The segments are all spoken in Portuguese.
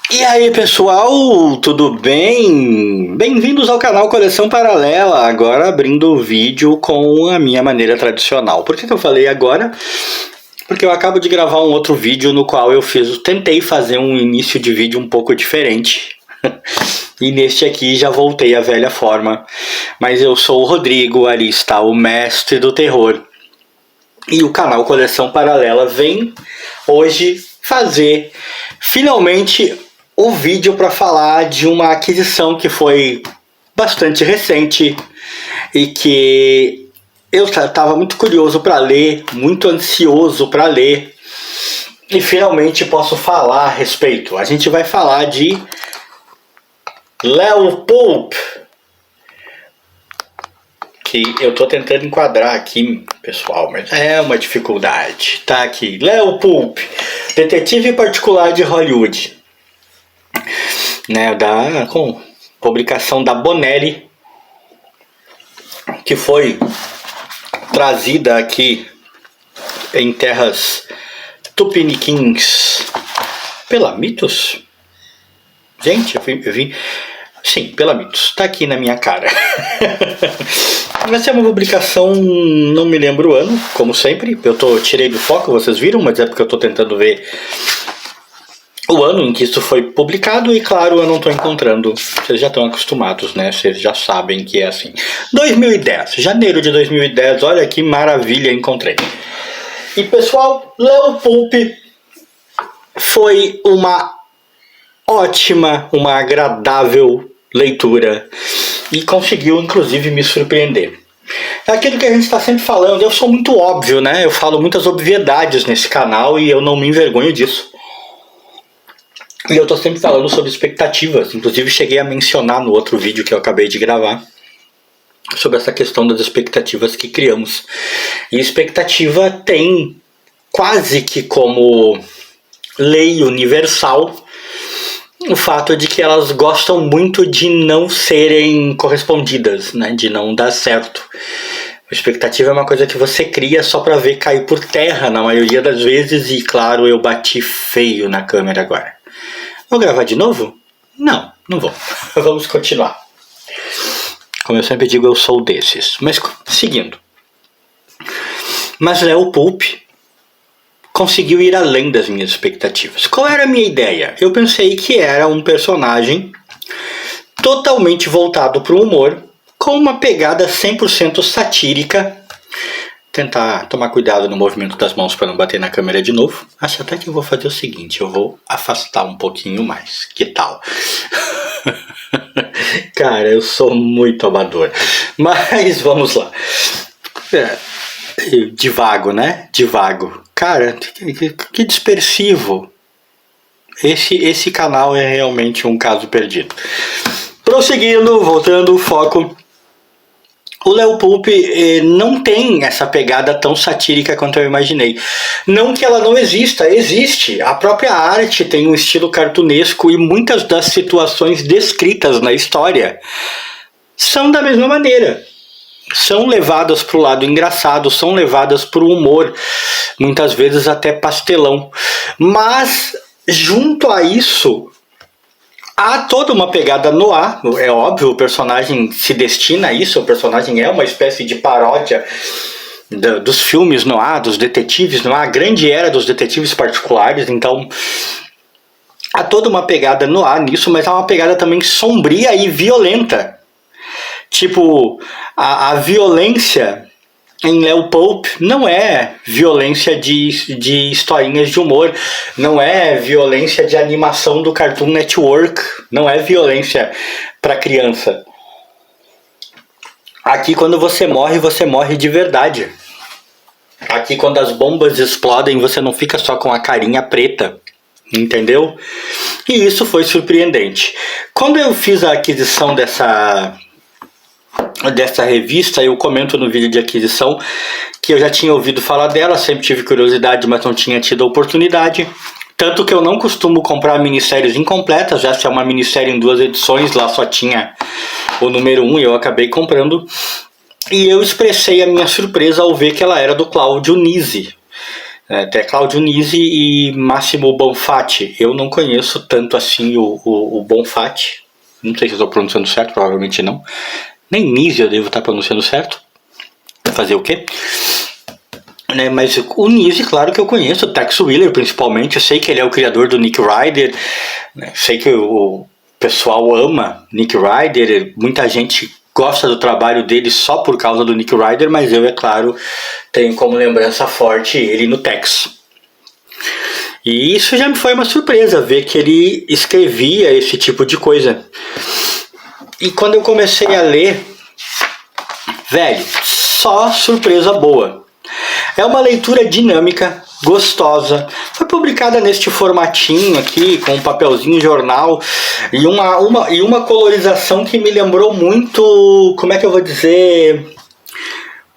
E aí pessoal, tudo bem? Bem-vindos ao canal Coleção Paralela, agora abrindo o vídeo com a minha maneira tradicional. Por que eu falei agora? Porque eu acabo de gravar um outro vídeo no qual tentei fazer um início de vídeo um pouco diferente. E neste aqui já voltei à velha forma. Mas eu sou o Rodrigo, ali está o mestre do terror. E o canal Coleção Paralela vem hoje fazer finalmente o vídeo para falar de uma aquisição que foi bastante recente e que eu estava muito curioso para ler, muito ansioso para ler, e finalmente posso falar a respeito. A gente vai falar de Leo Pulp, que eu tô tentando enquadrar aqui, pessoal, mas é uma dificuldade. Tá aqui, Leo Pulp, detetive particular de Hollywood, né, com publicação da Bonelli, que foi trazida aqui em terras tupiniquins pela Mitos. Gente, eu vim sim, pela Mitos, tá aqui na minha cara. Vai ser uma publicação, não me lembro o ano, como sempre. Tirei do foco, vocês viram, mas é porque eu tô tentando ver o ano em que isso foi publicado e, claro, eu não tô encontrando. Vocês já estão acostumados, né? Vocês já sabem que é assim. 2010, janeiro de 2010, olha que maravilha, encontrei. E, pessoal, Leo Pulp foi uma ótima, uma agradável leitura e conseguiu, inclusive, me surpreender. É aquilo que a gente está sempre falando. Eu sou muito óbvio, né? Eu falo muitas obviedades nesse canal e eu não me envergonho disso. E eu tô sempre falando sobre expectativas. Inclusive cheguei a mencionar no outro vídeo que eu acabei de gravar sobre essa questão das expectativas que criamos. E expectativa tem quase que como lei universal o fato de que elas gostam muito de não serem correspondidas, né? De não dar certo. A expectativa é uma coisa que você cria só para ver cair por terra na maioria das vezes. E claro, eu bati feio na câmera agora. Vou gravar de novo? Não, não vou. Vamos continuar. Como eu sempre digo, eu sou desses. Mas seguindo. Mas Leo Pulp conseguiu ir além das minhas expectativas. Qual era a minha ideia? Eu pensei que era um personagem totalmente voltado para o humor, com uma pegada 100% satírica. Tentar tomar cuidado no movimento das mãos para não bater na câmera de novo. Acho até que eu vou fazer o seguinte, eu vou afastar um pouquinho mais. Que tal? Cara, eu sou muito amador. Mas vamos lá. Divago, né? Divago. Cara, que dispersivo. Esse canal é realmente um caso perdido. Prosseguindo, voltando o foco. O Leo Pulp não tem essa pegada tão satírica quanto eu imaginei. Não que ela não exista, existe. A própria arte tem um estilo cartunesco e muitas das situações descritas na história são da mesma maneira. São levadas para o lado engraçado, são levadas para o humor, muitas vezes até pastelão. Mas, junto a isso, há toda uma pegada no ar. É óbvio, o personagem se destina a isso, o personagem é uma espécie de paródia dos filmes no ar, dos detetives no ar, a grande era dos detetives particulares, então há toda uma pegada no ar nisso, mas há uma pegada também sombria e violenta. Tipo, a violência em Leo Pulp não é violência de historinhas de humor, não é violência de animação do Cartoon Network, não é violência para criança. Aqui quando você morre de verdade. Aqui quando as bombas explodem, você não fica só com a carinha preta, entendeu? E isso foi surpreendente. Quando eu fiz a aquisição dessa revista, eu comento no vídeo de aquisição que eu já tinha ouvido falar dela, sempre tive curiosidade, mas não tinha tido a oportunidade. Tanto que eu não costumo comprar minisséries incompletas. Essa é uma minissérie em 2 edições, lá só tinha o número 1 e eu acabei comprando. E eu expressei a minha surpresa ao ver que ela era do Claudio Nisi, Até Claudio Nisi e Massimo Bonfatti. Eu não conheço tanto assim o Bonfatti. Não sei se eu estou pronunciando certo, provavelmente não. Nem Nisi eu devo estar pronunciando certo. Fazer o quê? Né, mas o Nisi, claro que eu conheço, o Tex Willer principalmente. Eu sei que ele é o criador do Nick Ryder. Né, sei que o pessoal ama Nick Ryder. Muita gente gosta do trabalho dele só por causa do Nick Ryder, mas eu, é claro, tenho como lembrança forte ele no Tex. E isso já me foi uma surpresa, ver que ele escrevia esse tipo de coisa. E quando eu comecei a ler, velho, só surpresa boa. É uma leitura dinâmica, gostosa. Foi publicada neste formatinho aqui, com um papelzinho jornal e uma colorização que me lembrou muito, como é que eu vou dizer?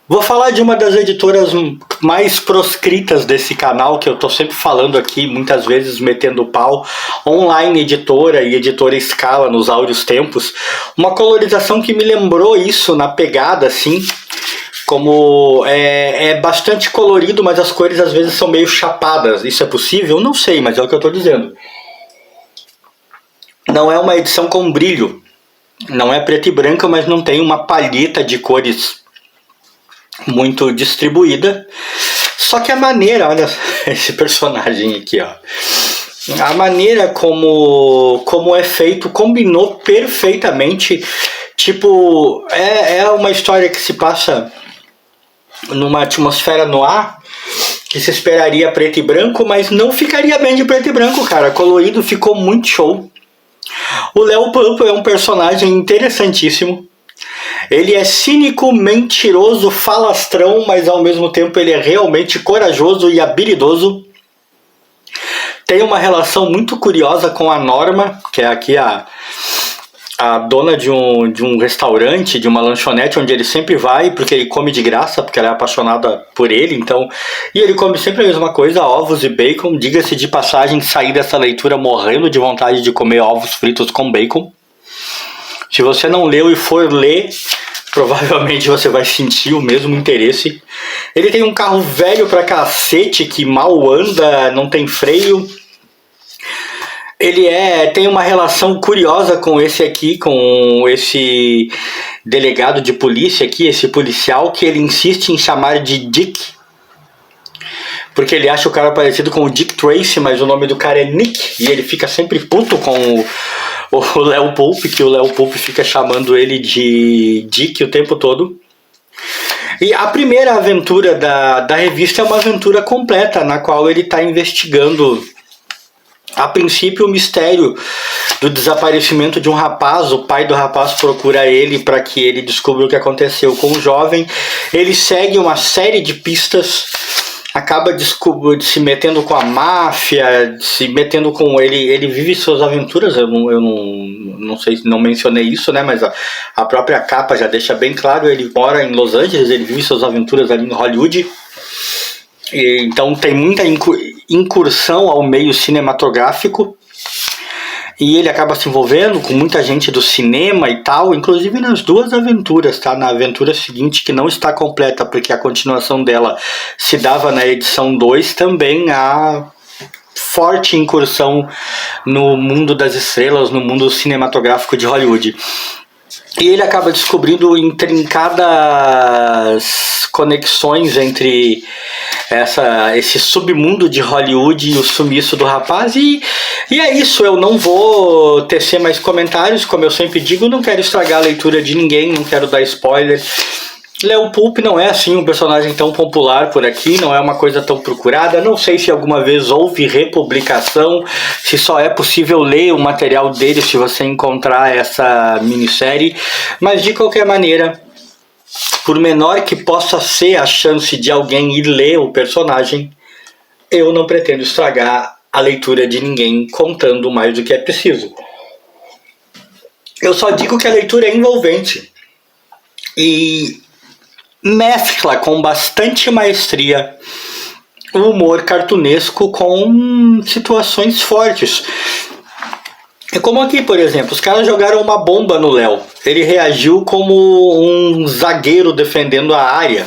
Vou falar de uma das editoras mais proscritas desse canal, que eu tô sempre falando aqui, muitas vezes metendo pau, Online Editora e Editora Scala nos áureos tempos. Uma colorização que me lembrou isso na pegada, assim, como é bastante colorido, mas as cores às vezes são meio chapadas. Isso é possível? Não sei, mas é o que eu tô dizendo. Não é uma edição com brilho, não é preto e branco, mas não tem uma palheta de cores muito distribuída. Só que a maneira, olha esse personagem aqui, ó. A maneira como é feito combinou perfeitamente. Tipo, é uma história que se passa numa atmosfera noir, que se esperaria preto e branco, mas não ficaria bem de preto e branco, cara. Colorido ficou muito show. O Léo Pampo é um personagem interessantíssimo. Ele é cínico, mentiroso, falastrão, mas ao mesmo tempo ele é realmente corajoso e habilidoso. Tem uma relação muito curiosa com a Norma, que é aqui a dona de um restaurante, de uma lanchonete, onde ele sempre vai, porque ele come de graça, porque ela é apaixonada por ele, então... E ele come sempre a mesma coisa, ovos e bacon. Diga-se de passagem, sair dessa leitura morrendo de vontade de comer ovos fritos com bacon. Se você não leu e for ler, provavelmente você vai sentir o mesmo interesse. Ele tem um carro velho pra cacete, que mal anda, não tem freio. Ele tem uma relação curiosa com esse aqui, com esse delegado de polícia aqui, esse policial, que ele insiste em chamar de Dick, porque ele acha o cara parecido com o Dick Tracy, mas o nome do cara é Nick, e ele fica sempre puto com o Léo Pulp, que o Léo Pulp fica chamando ele de Dick o tempo todo. E a primeira aventura da revista é uma aventura completa, na qual ele está investigando, a princípio, o mistério do desaparecimento de um rapaz. O pai do rapaz procura ele para que ele descubra o que aconteceu com o jovem. Ele segue uma série de pistas, acaba se metendo com a máfia, se metendo com ele vive suas aventuras. Eu não sei se não mencionei isso, né? Mas a própria capa já deixa bem claro. Ele mora em Los Angeles, ele vive suas aventuras ali em Hollywood. E, então tem muita incursão ao meio cinematográfico. E ele acaba se envolvendo com muita gente do cinema e tal, inclusive nas duas aventuras, tá? Na aventura seguinte, que não está completa, porque a continuação dela se dava na edição 2, também há forte incursão no mundo das estrelas, no mundo cinematográfico de Hollywood. E ele acaba descobrindo intrincadas conexões entre esse submundo de Hollywood e o sumiço do rapaz. E é isso, eu não vou tecer mais comentários, como eu sempre digo, não quero estragar a leitura de ninguém, não quero dar spoiler. Léo Pulp não é assim um personagem tão popular por aqui, não é uma coisa tão procurada. Não sei se alguma vez houve republicação, se só é possível ler o material dele se você encontrar essa minissérie, mas de qualquer maneira, por menor que possa ser a chance de alguém ir ler o personagem, eu não pretendo estragar a leitura de ninguém contando mais do que é preciso. Eu só digo que a leitura é envolvente e mescla com bastante maestria o humor cartunesco com situações fortes. É como aqui, por exemplo, os caras jogaram uma bomba no Léo. Ele reagiu como um zagueiro defendendo a área.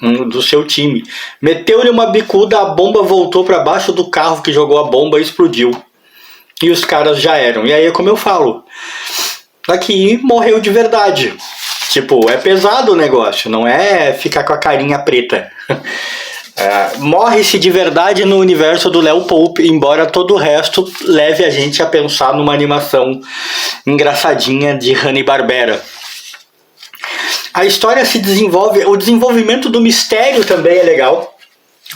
do seu time. Meteu-lhe uma bicuda, a bomba voltou para baixo do carro que jogou a bomba e explodiu. E os caras já eram. E aí é como eu falo. Aqui morreu de verdade. Tipo, é pesado o negócio, não é ficar com a carinha preta. Morre-se de verdade no universo do Léo Poupes, embora todo o resto leve a gente a pensar numa animação engraçadinha de Hanna-Barbera. A história se desenvolve, o desenvolvimento do mistério também é legal,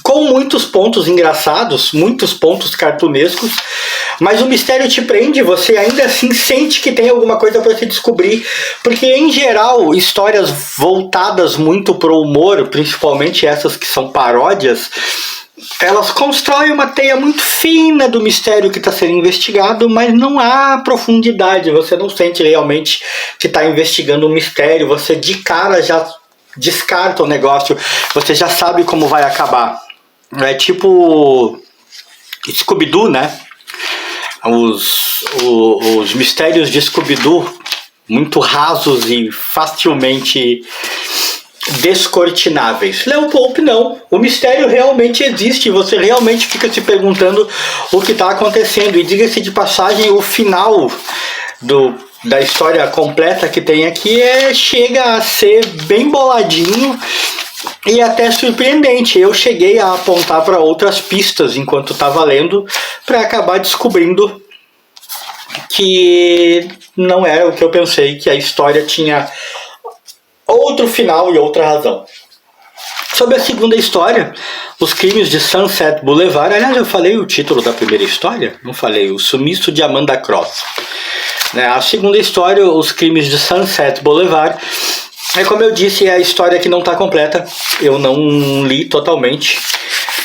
com muitos pontos engraçados, muitos pontos cartunescos, mas o mistério te prende, você ainda assim sente que tem alguma coisa para se descobrir, porque em geral, histórias voltadas muito pro humor, principalmente essas que são paródias, elas constroem uma teia muito fina do mistério que está sendo investigado, mas não há profundidade, você não sente realmente que está investigando um mistério, você de cara já descarta o negócio, você já sabe como vai acabar. É tipo Scooby-Doo, né? Os mistérios de Scooby-Doo, muito rasos e facilmente descortináveis. Léo Poupes não. O mistério realmente existe, você realmente fica se perguntando o que está acontecendo. E diga-se de passagem, o final da história completa que tem aqui chega a ser bem boladinho e até surpreendente. Eu cheguei a apontar para outras pistas enquanto estava lendo, para acabar descobrindo que não era o que eu pensei, que a história tinha outro final e outra razão. Sobre a segunda história, Os Crimes de Sunset Boulevard. Aliás, eu falei o título da primeira história? Não falei. O Sumiço de Amanda Cross. A segunda história, Os Crimes de Sunset Boulevard, é como eu disse, é a história que não está completa. Eu não li totalmente,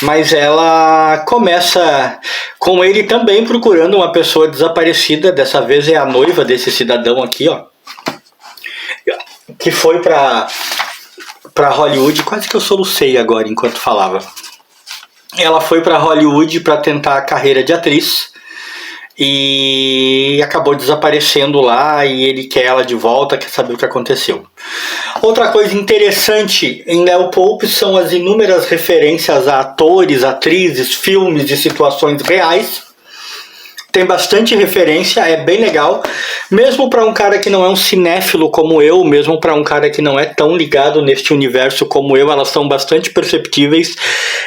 mas ela começa com ele também procurando uma pessoa desaparecida. Dessa vez é a noiva desse cidadão aqui, ó, que foi para Hollywood. Quase que eu solucei agora enquanto falava. Ela foi para Hollywood para tentar a carreira de atriz e acabou desaparecendo lá, e ele quer ela de volta, quer saber o que aconteceu. Outra coisa interessante em Léo Poupes são as inúmeras referências a atores, atrizes, filmes e situações reais. Tem bastante referência, é bem legal, mesmo para um cara que não é um cinéfilo como eu, mesmo para um cara que não é tão ligado neste universo como eu, elas são bastante perceptíveis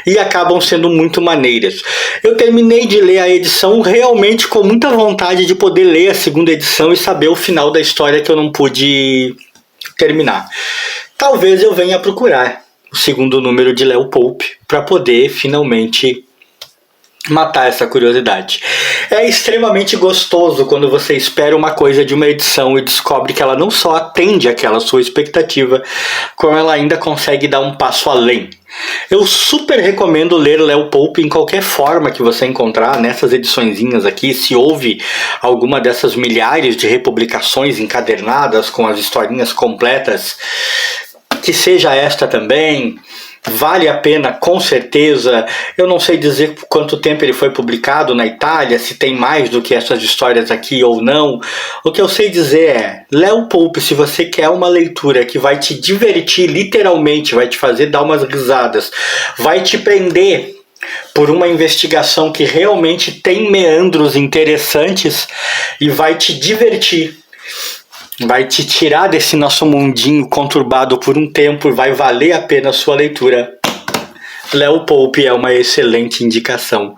e acabam sendo muito maneiras. Eu terminei de ler a edição realmente com muita vontade de poder ler a segunda edição e saber o final da história que eu não pude terminar. Talvez eu venha procurar o segundo número de Léo Poupes para poder finalmente matar essa curiosidade. É extremamente gostoso quando você espera uma coisa de uma edição e descobre que ela não só atende àquela sua expectativa, como ela ainda consegue dar um passo além. Eu super recomendo ler Léo Poupes em qualquer forma que você encontrar nessas ediçõezinhas aqui. Se houve alguma dessas milhares de republicações encadernadas com as historinhas completas, que seja esta também. Vale a pena, com certeza. Eu não sei dizer quanto tempo ele foi publicado na Itália, se tem mais do que essas histórias aqui ou não. O que eu sei dizer é, Léo Poupes, se você quer uma leitura que vai te divertir literalmente, vai te fazer dar umas risadas, vai te prender por uma investigação que realmente tem meandros interessantes e vai te divertir, vai te tirar desse nosso mundinho conturbado por um tempo, vai valer a pena a sua leitura. Léo Poupes é uma excelente indicação.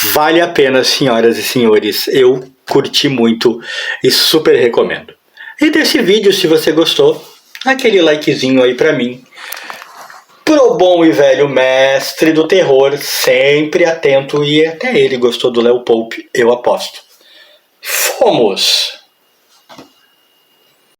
Vale a pena, senhoras e senhores. Eu curti muito e super recomendo. E desse vídeo, se você gostou, aquele likezinho aí pra mim. Pro bom e velho mestre do terror, sempre atento, e até ele gostou do Léo Poupes, eu aposto. Fomos!